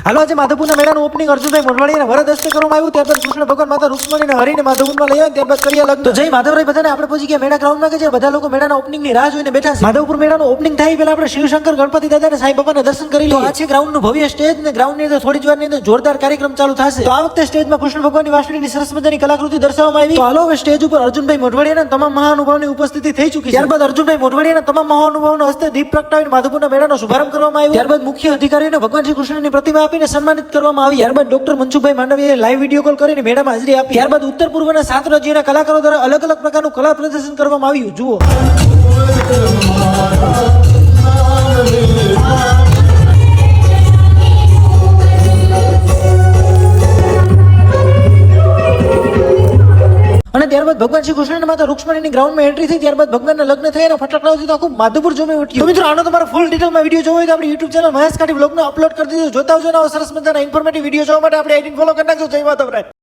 હાલો આજે માધવપુરના મેળાનું ઓપનિંગ અર્જુનભાઈ મોઢવાડિયાના વરદ હસ્તે કરવામાં આવ્યું. ત્યારબાદ કૃષ્ણ ભગવાન માતા રૂક્ષ્મણીને હરીને માધવપુરમાં લઈ આવ્યા. ત્યારબાદ કર્યા લગ્ન. તો જય માધવરાય બધાને આપણે પહોંચી ગયા મેળા ગ્રાઉન્ડમાં કે જે બધા લોકો મેળાના ઓપનિંગની રાહ જોઈને બેઠા છે. માધવપુર મેળાનું ઓપનિંગ થાય પહેલા આપણે શિવશંકર ગણપતિ દાદા અને સાંઈ બાબાના દર્શન કરી લઈએ. આ છે ગ્રાઉન્ડનું ભવ્ય સ્ટેજ ને ગ્રાઉન્ડની અંદર થોડી જ વારની અંદર જોરદાર કાર્યક્રમ ચાલુ થશે. તો આ વખતે સ્ટેજમાં કૃષ્ણ ભગવાનની વાંસળીની સરસ મજાની કલાકૃતિ દર્શાવવામાં આવી. તો હાલો હવે સ્ટેજ ઉપર અર્જુનભાઈ મોઢવાડિયાના તમામ મહાનુભાવોની ઉપસ્થિતિ થઈ ચૂકી છે. ત્યારબાદ અર્જુનભાઈ મોઢવાડિયાના તમામ મહાનુભાવોના હસ્તે દીપ પ્રગટાવીને માધવપુરના મેળાનો શુભારંભ કરવામાં આવ્યો. ત્યારબાદ મુખ્ય અધિકારીઓને ભગવાન શ્રી કૃષ્ણની પ્રતિમા આપીને સન્માનિત કરવામાં આવી. ત્યારબાદ ડોક્ટર મનસુખભાઈ માંડવીયાએ લાઈવ વિડીયો કોલ કરીને મેળામાં હાજરી આપી. ત્યારબાદ ઉત્તર પૂર્વના 7 રાજ્યોના કલાકારો દ્વારા અલગ અલગ પ્રકારનું કલા પ્રદર્શન કરવામાં આવ્યું. જુઓ. અને ત્યારબાદ ભગવાન શ્રી કૃષ્ણ માતા રૂક્ષ્મણીની ગ્રાઉન્ડમાં એન્ટ્રી થઈ. ત્યારબાદ ભગવાનના લગ્ન થયા અને ફટાકડાઓથી તો આખું માધવપુર જોમે ઉઠ્યું. તો મિત્રો આનો તમારો ફૂલ ડિટેલમાં વિડીયો જોવો હોય તો આપણી યુટ્યુબ ચેનલ મહેશ કાઠી બ્લોગને અપલોડ કરી દીધું. જોતા આવજો. નવા સરસ મજાના ઇન્ફોર્મેટિવ વિડીયો જોવા માટે આપણે આઈડી ફોલો કરી નાખજો. જય માધવરાય.